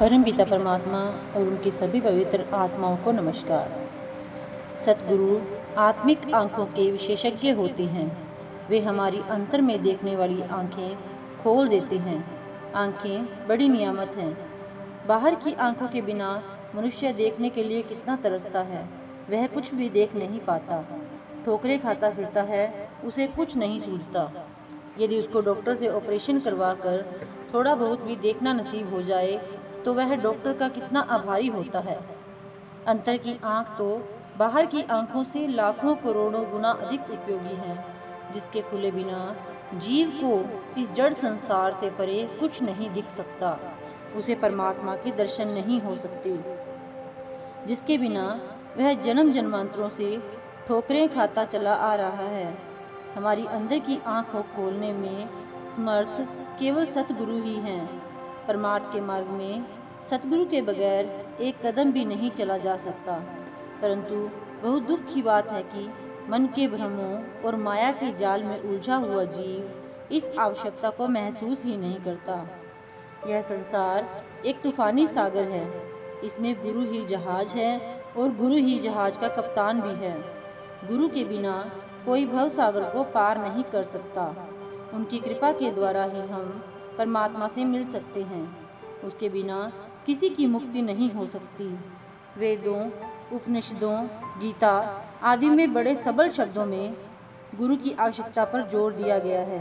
परमपिता परमात्मा और उनकी सभी पवित्र आत्माओं को नमस्कार। सतगुरु आत्मिक आंखों के विशेषज्ञ होते हैं। वे हमारी अंतर में देखने वाली आंखें खोल देते हैं। आंखें बड़ी नियामत हैं। बाहर की आंखों के बिना मनुष्य देखने के लिए कितना तरसता है। वह कुछ भी देख नहीं पाता, ठोकरें खाता फिरता है, उसे कुछ नहीं सूझता। यदि उसको डॉक्टर से ऑपरेशन करवाकर थोड़ा बहुत भी देखना नसीब हो जाए तो वह डॉक्टर का कितना आभारी होता है। अंतर की आंख तो बाहर की आंखों से लाखों करोड़ों गुना अधिक उपयोगी है, जिसके खुले बिना जीव को इस जड़ संसार से परे कुछ नहीं दिख सकता। उसे परमात्मा के दर्शन नहीं हो सकते, जिसके बिना वह जन्म जन्मांतरों से ठोकरें खाता चला आ रहा है। हमारी अंदर की आंख को खोलने में समर्थ केवल सतगुरु ही हैं। परमार्थ के मार्ग में सतगुरु के बगैर एक कदम भी नहीं चला जा सकता। परंतु बहुत दुख की बात है कि मन के भ्रमों और माया के जाल में उलझा हुआ जीव इस आवश्यकता को महसूस ही नहीं करता। यह संसार एक तूफानी सागर है। इसमें गुरु ही जहाज है और गुरु ही जहाज का कप्तान भी है। गुरु के बिना कोई भव सागर को पार नहीं कर सकता। उनकी कृपा के द्वारा ही हम परमात्मा से मिल सकते हैं। उसके बिना किसी की मुक्ति नहीं हो सकती। वेदों, उपनिषदों, गीता आदि में बड़े सबल शब्दों में गुरु की आवश्यकता पर जोर दिया गया है।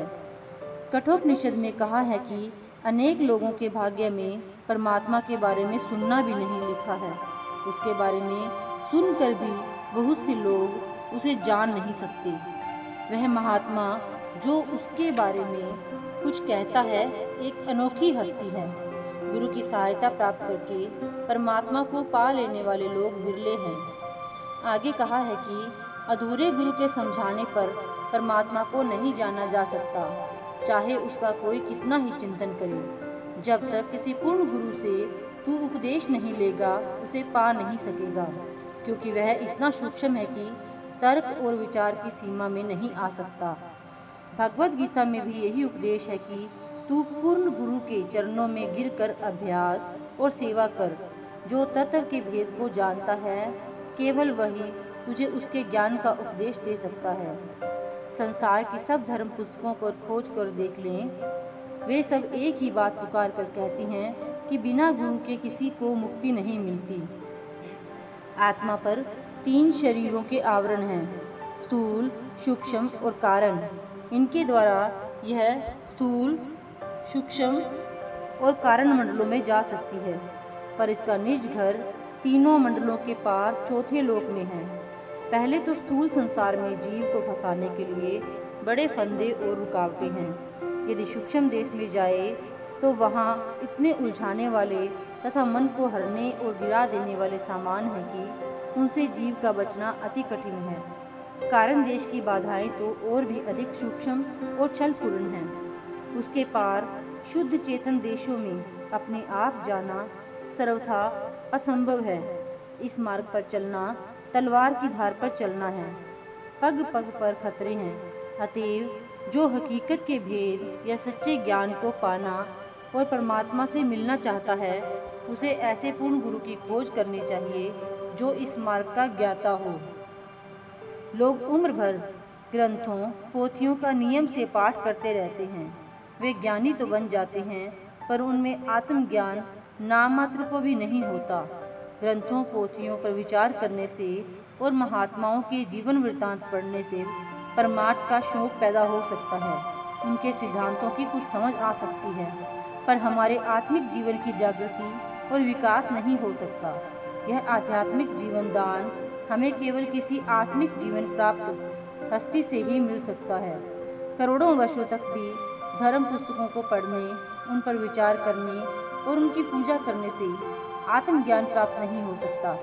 कठोपनिषद में कहा है कि अनेक लोगों के भाग्य में परमात्मा के बारे में सुनना भी नहीं लिखा है। उसके बारे में सुनकर भी बहुत से लोग उसे जान नहीं सकते। वह महात्मा जो उसके बारे में कुछ कहता है एक अनोखी हस्ती है। गुरु की सहायता प्राप्त करके परमात्मा को पा लेने वाले लोग विरले हैं। आगे कहा है कि अधूरे गुरु के समझाने पर परमात्मा को नहीं जाना जा सकता, चाहे उसका कोई कितना ही चिंतन करे। जब तक किसी पूर्ण गुरु से तू उपदेश नहीं लेगा उसे पा नहीं सकेगा, क्योंकि वह इतना सूक्ष्म है कि तर्क और विचार की सीमा में नहीं आ सकता। भगवत गीता में भी यही उपदेश है कि तू पूर्ण गुरु के चरणों में गिरकर अभ्यास और सेवा कर। जो तत्व के भेद को जानता है केवल वही तुझे उसके ज्ञान का उपदेश दे सकता है। संसार की सब धर्म पुस्तकों को खोज कर देख लें, वे सब एक ही बात पुकार कर कहती हैं कि बिना गुरु के किसी को मुक्ति नहीं मिलती। आत्मा पर 3 शरीरों के आवरण हैं, स्थूल, सूक्ष्म और कारण। इनके द्वारा यह स्थूल, सूक्ष्म और कारण मंडलों में जा सकती है, पर इसका निज घर तीनों मंडलों के पार चौथे लोक में है। पहले तो स्थूल संसार में जीव को फंसाने के लिए बड़े फंदे और रुकावटें हैं। यदि सूक्ष्म देश में जाए तो वहाँ इतने उलझाने वाले तथा मन को हरने और गिरा देने वाले सामान हैं कि उनसे जीव का बचना अति कठिन है। कारण देश की बाधाएं तो और भी अधिक सूक्ष्म और छलपूर्ण हैं। उसके पार शुद्ध चेतन देशों में अपने आप जाना सर्वथा असंभव है। इस मार्ग पर चलना तलवार की धार पर चलना है। पग पग पर खतरे हैं। अतएव जो हकीकत के भेद या सच्चे ज्ञान को पाना और परमात्मा से मिलना चाहता है, उसे ऐसे पूर्ण गुरु की खोज करनी चाहिए जो इस मार्ग का ज्ञाता हो। लोग उम्र भर ग्रंथों, पोथियों का नियम से पाठ करते रहते हैं। वे ज्ञानी तो बन जाते हैं, पर उनमें आत्मज्ञान नाम मात्र को भी नहीं होता। ग्रंथों, पोथियों पर विचार करने से और महात्माओं के जीवन वृत्तांत पढ़ने से परमार्थ का शौक पैदा हो सकता है, उनके सिद्धांतों की कुछ समझ आ सकती है, पर हमारे आत्मिक जीवन की जागृति और विकास नहीं हो सकता। यह आध्यात्मिक जीवन दान हमें केवल किसी आत्मिक जीवन प्राप्त हस्ती से ही मिल सकता है। करोड़ों वर्षों तक भी धर्म पुस्तकों को पढ़ने, उन पर विचार करने और उनकी पूजा करने से आत्मज्ञान प्राप्त नहीं हो सकता,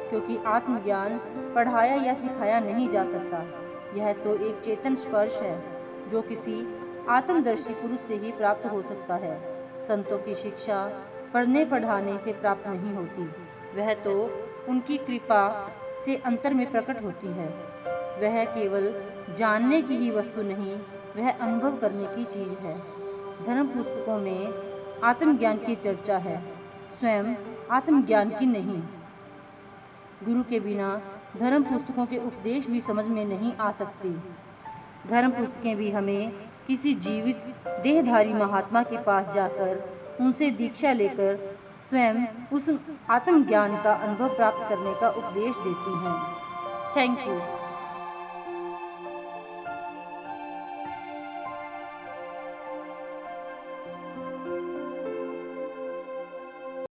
क्योंकि आत्मज्ञान पढ़ाया या सिखाया नहीं जा सकता। यह तो एक चेतन स्पर्श है जो किसी आत्मदर्शी पुरुष से ही प्राप्त हो सकता है। संतों की शिक्षा पढ़ने पढ़ाने से प्राप्त नहीं होती, वह तो उनकी कृपा से अंतर में प्रकट होती है। वह केवल जानने की ही वस्तु नहीं, वह अनुभव करने की चीज है। धर्म पुस्तकों में आत्मज्ञान की चर्चा है, स्वयं आत्मज्ञान की नहीं। गुरु के बिना धर्म पुस्तकों के उपदेश भी समझ में नहीं आ सकते। धर्म पुस्तकें भी हमें किसी जीवित देहधारी महात्मा के पास जाकर उनसे दीक्षा लेकर स्वयं उस आत्मज्ञान का अनुभव प्राप्त करने का उपदेश देती हैं। Thank you.